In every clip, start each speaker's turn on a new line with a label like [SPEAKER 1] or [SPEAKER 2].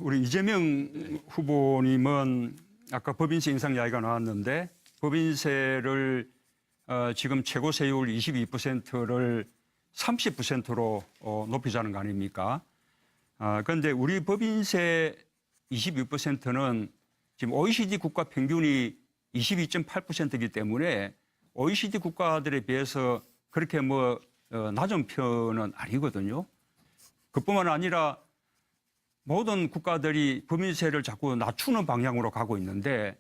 [SPEAKER 1] 우리 이재명 후보님은 아까 법인세 인상 이야기가 나왔는데 법인세를 지금 최고 세율 22%를 30%로 높이자는 거 아닙니까? 그런데 우리 법인세 22%는 지금 OECD 국가 평균이 22.8%이기 때문에 OECD 국가들에 비해서 그렇게 낮은 편은 아니거든요. 그뿐만 아니라 모든 국가들이 법인세를 자꾸 낮추는 방향으로 가고 있는데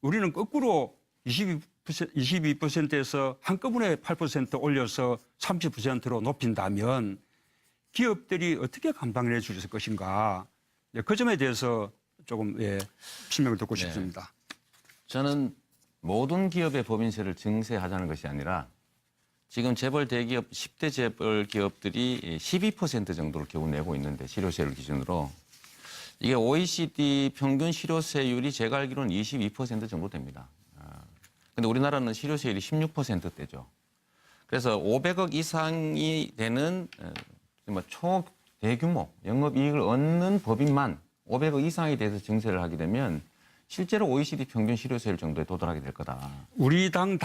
[SPEAKER 1] 우리는 거꾸로 22%에서 한꺼번에 8% 올려서 30%로 높인다면 기업들이 어떻게 감당해 주실 것인가. 그 점에 대해서 조금 설명을 듣고 싶습니다.
[SPEAKER 2] 저는 모든 기업의 법인세를 증세하자는 것이 아니라 지금 재벌 대기업 10대 재벌 기업들이 12% 정도를 겨우 내고 있는데 실효세율 기준으로 이게 OECD 평균 실효세율이 제가 알기로는 22% 정도 됩니다. 근데 우리나라는 실효세율이 16%대죠. 그래서 500억 이상이 되는 초대규모 영업이익을 얻는 법인만 500억 이상이 돼서 증세를 하게 되면 실제로 OECD 평균 실효세율 정도에 도달하게 될 거다.
[SPEAKER 1] 우리 당의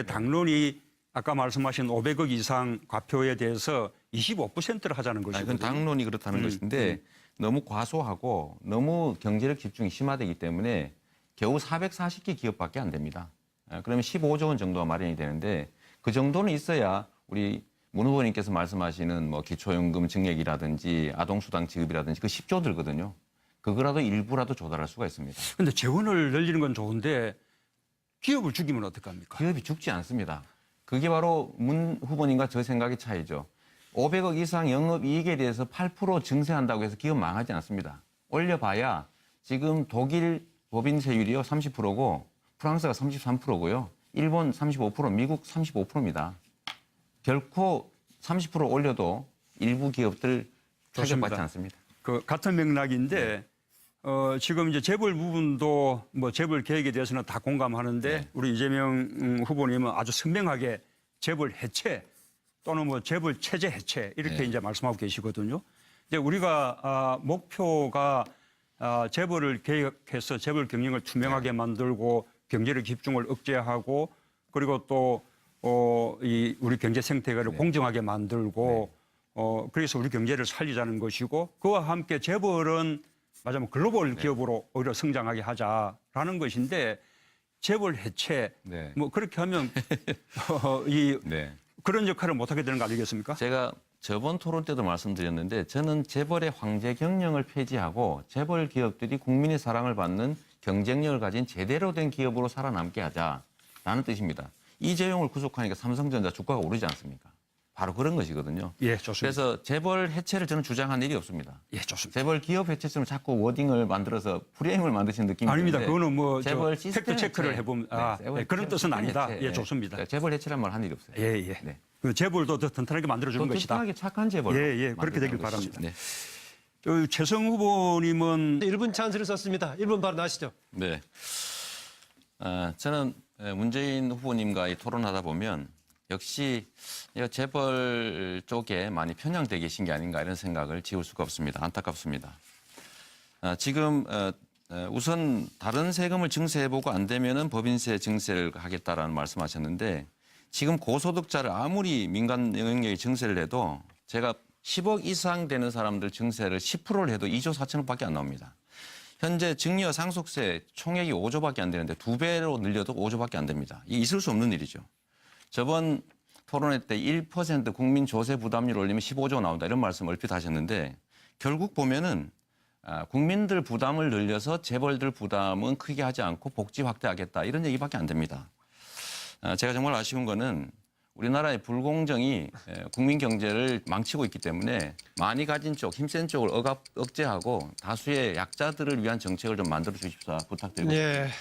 [SPEAKER 1] 당론이 아까 말씀하신 500억 이상 과표에 대해서 25%를 하자는 것이거든요.
[SPEAKER 2] 그건 당론이 그렇다는 것인데 너무 과소하고 너무 경제력 집중이 심화되기 때문에 겨우 440개 기업밖에 안 됩니다. 그러면 15조 원 정도가 마련이 되는데 그 정도는 있어야 우리 문 후보님께서 말씀하시는 기초연금 증액이라든지 아동수당 지급이라든지 그 10조 들거든요. 그거라도 일부라도 조달할 수가 있습니다.
[SPEAKER 1] 그런데 재원을 늘리는 건 좋은데 기업을 죽이면 어떡합니까?
[SPEAKER 2] 기업이 죽지 않습니다. 그게 바로 문 후보님과 저 생각의 차이죠. 500억 이상 영업이익에 대해서 8% 증세한다고 해서 기업 망하지 않습니다. 올려봐야 지금 독일 법인세율이요 30%고 프랑스가 33%고요. 일본 35%, 미국 35%입니다. 결코 30% 올려도 일부 기업들 타격받지 않습니다.
[SPEAKER 1] 그 같은 맥락인데 지금 이제 재벌 부분도 재벌 계획에 대해서는 다 공감하는데 우리 이재명 후보님은 아주 선명하게 재벌 해체 또는 재벌 체제 해체 이렇게 이제 말씀하고 계시거든요. 이제 우리가 목표가 재벌을 개혁해서 재벌 경영을 투명하게 만들고 경제력 집중을 억제하고 그리고 또 우리 경제 생태계를 공정하게 만들고 그래서 우리 경제를 살리자는 것이고 그와 함께 재벌은 말하자면 글로벌 기업으로 오히려 성장하게 하자라는 것인데 재벌 해체 그렇게 하면 그런 역할을 못하게 되는 거 아니겠습니까?
[SPEAKER 2] 제가 저번 토론 때도 말씀드렸는데 저는 재벌의 황제 경영을 폐지하고 재벌 기업들이 국민의 사랑을 받는 경쟁력을 가진 제대로 된 기업으로 살아남게 하자라는 뜻입니다. 이재용을 구속하니까 삼성전자 주가가 오르지 않습니까? 바로 그런 것이거든요.
[SPEAKER 1] 예, 좋습니다.
[SPEAKER 2] 그래서 재벌 해체를 저는 주장한 일이 없습니다.
[SPEAKER 1] 예, 좋습니다.
[SPEAKER 2] 재벌 기업 해체처럼 자꾸 워딩을 만들어서 프레임을 만드시는 느낌이
[SPEAKER 1] 아닙니다.
[SPEAKER 2] 드는데
[SPEAKER 1] 그거는
[SPEAKER 2] 재벌
[SPEAKER 1] 팩트 체크를 해보면 그런 뜻은 아니다.
[SPEAKER 2] 해체.
[SPEAKER 1] 예, 좋습니다.
[SPEAKER 2] 재벌 해체란 말 한 일이 없어요.
[SPEAKER 1] 예, 예.
[SPEAKER 2] 네.
[SPEAKER 1] 그 재벌도 더 튼튼하게 만들어주는 것이다.
[SPEAKER 2] 튼튼하게 착한 재벌.
[SPEAKER 1] 예, 그렇게 되길 바랍니다.
[SPEAKER 2] 네.
[SPEAKER 1] 최성 후보님은
[SPEAKER 3] 1분 찬스를 썼습니다. 1분 바로 나시죠.
[SPEAKER 2] 네. 저는 문재인 후보님과 토론하다 보면 역시 재벌 쪽에 많이 편향돼 계신 게 아닌가 이런 생각을 지울 수가 없습니다. 안타깝습니다. 지금 우선 다른 세금을 증세해보고 안 되면은 법인세 증세를 하겠다라는 말씀하셨는데 지금 고소득자를 아무리 민간 영역에 증세를 해도 제가 10억 이상 되는 사람들 증세를 10%를 해도 2조 4천억밖에 안 나옵니다. 현재 증여 상속세 총액이 5조밖에 안 되는데 2배로 늘려도 5조밖에 안 됩니다. 이게 있을 수 없는 일이죠. 저번 토론회 때 1% 국민 조세 부담률 올리면 15조 나온다 이런 말씀 얼핏 하셨는데 결국 보면은 국민들 부담을 늘려서 재벌들 부담은 크게 하지 않고 복지 확대하겠다 이런 얘기밖에 안 됩니다. 제가 정말 아쉬운 거는 우리나라의 불공정이 국민 경제를 망치고 있기 때문에 많이 가진 쪽, 힘센 쪽을 억제하고 다수의 약자들을 위한 정책을 좀 만들어 주십사 부탁드리고 싶습니다.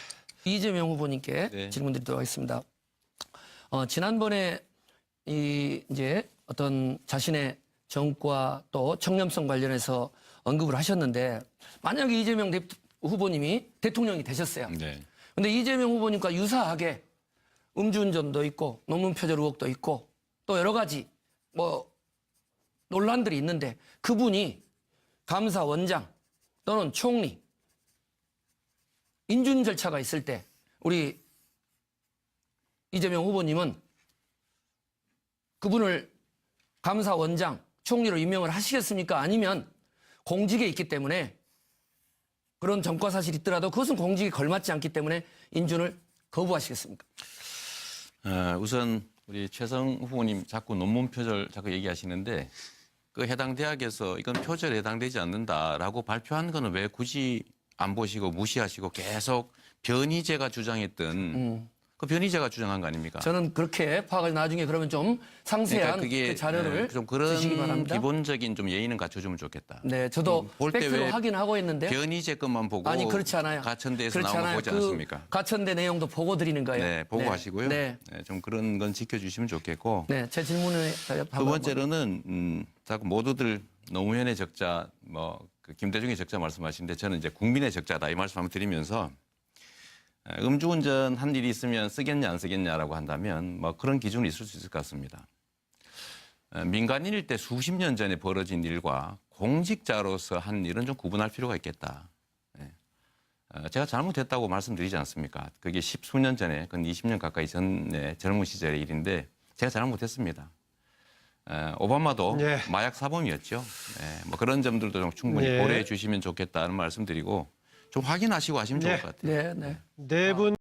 [SPEAKER 4] 이재명 후보님께 질문드리도록 하겠습니다. 지난번에 이제 어떤 자신의 정과 또 청렴성 관련해서 언급을 하셨는데 만약에 이재명 후보님이 대통령이 되셨어요. 그런데 이재명 후보님과 유사하게 음주운전도 있고 논문 표절 의혹도 있고 또 여러 가지 논란들이 있는데 그분이 감사원장 또는 총리 인준 절차가 있을 때 우리 이재명 후보님은 그분을 감사원장, 총리로 임명을 하시겠습니까? 아니면 공직에 있기 때문에 그런 전과 사실이 있더라도 그것은 공직에 걸맞지 않기 때문에 인준을 거부하시겠습니까?
[SPEAKER 2] 우선 우리 최성 후보님 자꾸 논문 표절 자꾸 얘기하시는데 그 해당 대학에서 이건 표절에 해당되지 않는다라고 발표한 거는 왜 굳이 안 보시고 무시하시고 계속 변희재가 주장했던 그 변희재가 주장한 거 아닙니까?
[SPEAKER 4] 저는 그렇게 파악을 나중에 그러면 좀 상세한
[SPEAKER 2] 그게
[SPEAKER 4] 그 자료를
[SPEAKER 2] 좀 그런
[SPEAKER 4] 주시기 바랍니다.
[SPEAKER 2] 기본적인 좀 예의는 갖춰주면 좋겠다.
[SPEAKER 4] 네, 저도
[SPEAKER 2] 볼때
[SPEAKER 4] 팩트로
[SPEAKER 2] 왜
[SPEAKER 4] 확인하고 있는데
[SPEAKER 2] 변희재 것만 보고
[SPEAKER 4] 아니 그렇지 않아요.
[SPEAKER 2] 가천대에서
[SPEAKER 4] 그렇지
[SPEAKER 2] 나온 거
[SPEAKER 4] 않아요.
[SPEAKER 2] 보지
[SPEAKER 4] 그
[SPEAKER 2] 않습니까?
[SPEAKER 4] 가천대 내용도 보고 드리는 거예요.
[SPEAKER 2] 네, 보고
[SPEAKER 4] 네.
[SPEAKER 2] 하시고요.
[SPEAKER 4] 네,
[SPEAKER 2] 좀 그런 건 지켜주시면 좋겠고.
[SPEAKER 4] 네, 제 질문을
[SPEAKER 2] 두 번째로는 자꾸 모두들 노무현의 적자, 그 김대중의 적자 말씀하시는데 저는 이제 국민의 적자다 이 말씀 한번 드리면서 음주운전 한 일이 있으면 쓰겠냐 안 쓰겠냐라고 한다면 뭐 그런 기준이 있을 수 있을 것 같습니다. 민간인일 때 수십 년 전에 벌어진 일과 공직자로서 한 일은 좀 구분할 필요가 있겠다. 제가 잘못했다고 말씀드리지 않습니까? 그게 십수년 전에, 그건 20년 가까이 전에 젊은 시절의 일인데 제가 잘못했습니다. 오바마도
[SPEAKER 3] 네.
[SPEAKER 2] 마약 사범이었죠. 뭐 그런 점들도 좀 충분히
[SPEAKER 3] 네.
[SPEAKER 2] 고려해 주시면 좋겠다는 말씀드리고 좀 확인하시고 하시면 좋을
[SPEAKER 3] 네.
[SPEAKER 2] 것 같아요.
[SPEAKER 4] 네, 네.
[SPEAKER 3] 네 분.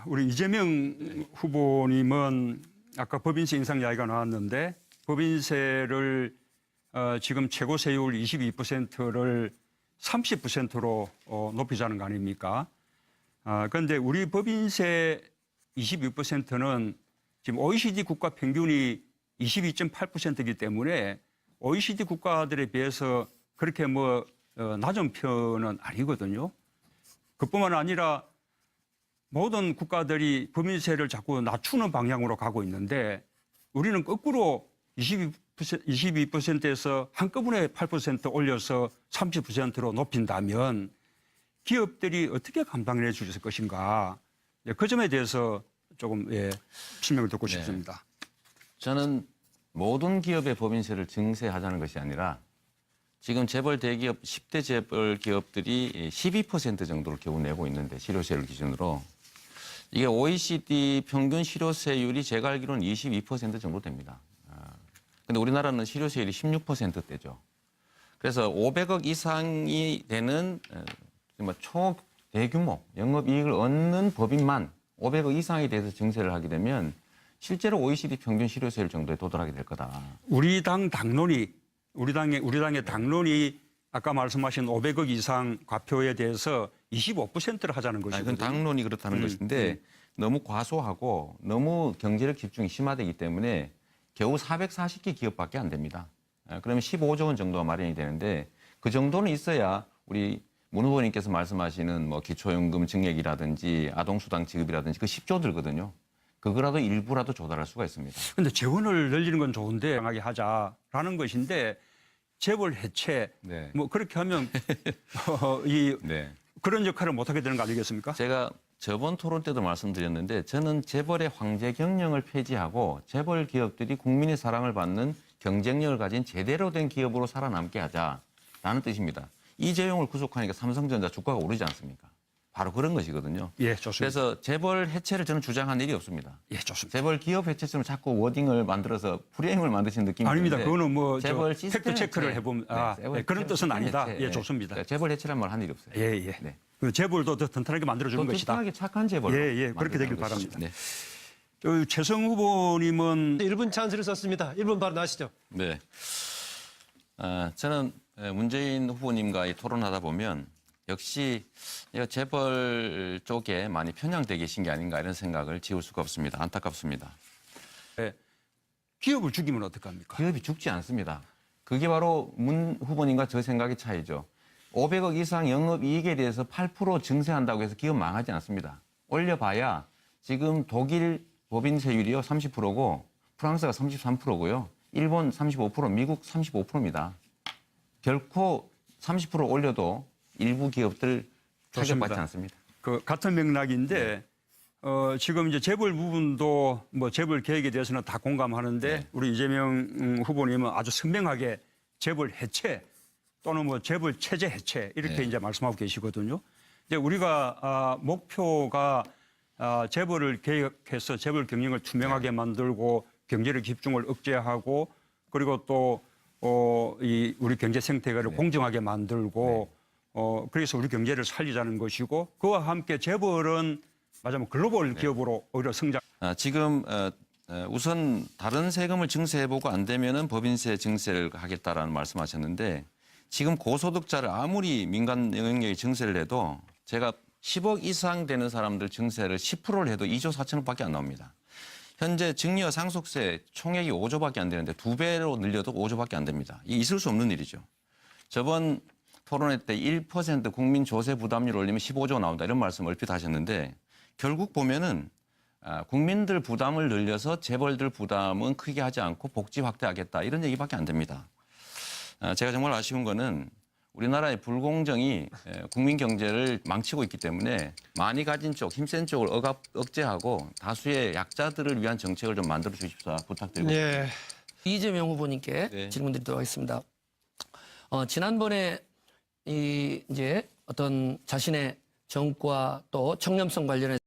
[SPEAKER 1] 우리 이재명 후보님은 아까 법인세 인상 이야기가 나왔는데 법인세를 지금 최고 세율 22%를 30%로 높이자는 거 아닙니까? 그런데 우리 법인세 22%는 지금 OECD 국가 평균이 22.8%이기 때문에 OECD 국가들에 비해서 그렇게 낮은 편은 아니거든요. 그뿐만 아니라 모든 국가들이 법인세를 자꾸 낮추는 방향으로 가고 있는데 우리는 거꾸로 22%에서 한꺼번에 8% 올려서 30%로 높인다면 기업들이 어떻게 감당을 해 주실 것인가. 그 점에 대해서 조금 설명을 듣고 싶습니다.
[SPEAKER 2] 저는 모든 기업의 법인세를 증세하자는 것이 아니라 지금 재벌 대기업 10대 재벌 기업들이 12% 정도를 겨우 내고 있는데 실효세율 기준으로 이게 OECD 평균 실효세율이 제가 알기로는 22% 정도 됩니다. 근데 우리나라는 실효세율이 16%대죠. 그래서 500억 이상이 되는 초대규모 영업이익을 얻는 법인만 500억 이상이 돼서 증세를 하게 되면 실제로 OECD 평균 실효세율 정도에 도달하게 될 거다.
[SPEAKER 1] 우리 당의 당론이 아까 말씀하신 500억 이상 과표에 대해서 25%를 하자는 것이거든요.
[SPEAKER 2] 그건 당론이 그렇다는 것인데 너무 과소하고 너무 경제력 집중이 심화되기 때문에 겨우 440개 기업밖에 안 됩니다. 그러면 15조 원 정도가 마련이 되는데 그 정도는 있어야 우리 문 후보님께서 말씀하시는 기초연금 증액이라든지 아동수당 지급이라든지 그 10조 들거든요. 그거라도 일부라도 조달할 수가 있습니다.
[SPEAKER 1] 그런데 재원을 늘리는 건 좋은데 강하게 하자라는 것인데 재벌 해체
[SPEAKER 2] 네.
[SPEAKER 1] 그렇게 하면
[SPEAKER 2] 네.
[SPEAKER 1] 그런 역할을 못하게 되는 거 아니겠습니까?
[SPEAKER 2] 제가 저번 토론 때도 말씀드렸는데 저는 재벌의 황제 경영을 폐지하고 재벌 기업들이 국민의 사랑을 받는 경쟁력을 가진 제대로 된 기업으로 살아남게 하자라는 뜻입니다. 이재용을 구속하니까 삼성전자 주가가 오르지 않습니까? 바로 그런 것이거든요.
[SPEAKER 1] 예, 좋습니다.
[SPEAKER 2] 그래서 재벌 해체를 저는 주장한 일이 없습니다.
[SPEAKER 1] 예, 좋습니다.
[SPEAKER 2] 재벌 기업 해체처럼 자꾸 워딩을 만들어서 프레임을 만드시는 느낌이
[SPEAKER 1] 아닙니다.
[SPEAKER 2] 드는데
[SPEAKER 1] 그거는
[SPEAKER 2] 재벌
[SPEAKER 1] 팩트
[SPEAKER 2] 시스템
[SPEAKER 1] 체크를
[SPEAKER 2] 해체.
[SPEAKER 1] 해보면
[SPEAKER 2] 재벌
[SPEAKER 1] 그런 뜻은 아니다.
[SPEAKER 2] 해체.
[SPEAKER 1] 예, 좋습니다.
[SPEAKER 2] 재벌 해체란 말 한 일이 없어요.
[SPEAKER 1] 예, 예.
[SPEAKER 2] 네.
[SPEAKER 1] 그 재벌도 더 튼튼하게 만들어주는
[SPEAKER 2] 더
[SPEAKER 1] 것이다.
[SPEAKER 2] 튼튼하게 착한 재벌.
[SPEAKER 1] 예, 그렇게 되길 바랍니다.
[SPEAKER 2] 네.
[SPEAKER 1] 최성 후보님은
[SPEAKER 3] 1분 찬스를 썼습니다. 1분 바로 나시죠.
[SPEAKER 2] 네. 저는 문재인 후보님과 토론하다 보면 역시 재벌 쪽에 많이 편향돼 계신 게 아닌가 이런 생각을 지울 수가 없습니다. 안타깝습니다.
[SPEAKER 1] 기업을 죽이면 어떡합니까?
[SPEAKER 2] 기업이 죽지 않습니다. 그게 바로 문 후보님과 저 생각의 차이죠. 500억 이상 영업이익에 대해서 8% 증세한다고 해서 기업 망하지 않습니다. 올려봐야 지금 독일 법인세율이요 30%고 프랑스가 33%고요. 일본 35%, 미국 35%입니다. 결코 30% 올려도 일부 기업들 타격받지 않습니다.
[SPEAKER 1] 그 같은 맥락인데 지금 이제 재벌 부분도 뭐 재벌 계획에 대해서는 다 공감하는데 우리 이재명 후보님은 아주 선명하게 재벌 해체 또는 뭐 재벌 체제 해체 이렇게 이제 말씀하고 계시거든요. 이제 우리가 목표가 재벌을 개혁해서 재벌 경영을 투명하게 만들고 경제력 집중을 억제하고 그리고 또 이 우리 경제 생태계를 공정하게 만들고 그래서 우리 경제를 살리자는 것이고 그와 함께 재벌은 맞아면 글로벌 기업으로 오히려 성장.
[SPEAKER 2] 지금 우선 다른 세금을 증세해보고 안 되면은 법인세 증세를 하겠다라는 말씀하셨는데 지금 고소득자를 아무리 민간 영역에 증세를 해도 제가 10억 이상 되는 사람들 증세를 10%를 해도 2조 4천억밖에 안 나옵니다. 현재 증여 상속세 총액이 5조밖에 안 되는데 2배로 늘려도 5조밖에 안 됩니다. 이게 있을 수 없는 일이죠. 저번 토론회 때 1% 국민 조세 부담률 올리면 15조 나온다 이런 말씀 얼핏 하셨는데 결국 보면은 국민들 부담을 늘려서 재벌들 부담은 크게 하지 않고 복지 확대하겠다 이런 얘기밖에 안 됩니다. 제가 정말 아쉬운 거는 우리나라의 불공정이 국민 경제를 망치고 있기 때문에 많이 가진 쪽, 힘센 쪽을 억제하고 다수의 약자들을 위한 정책을 좀 만들어 주십사 부탁드리고 싶습니다.
[SPEAKER 3] 예.
[SPEAKER 4] 이재명 후보님께
[SPEAKER 2] 네.
[SPEAKER 4] 질문 드리도록 하겠습니다. 지난번에 이제 어떤 자신의 정과 또 청렴성 관련해서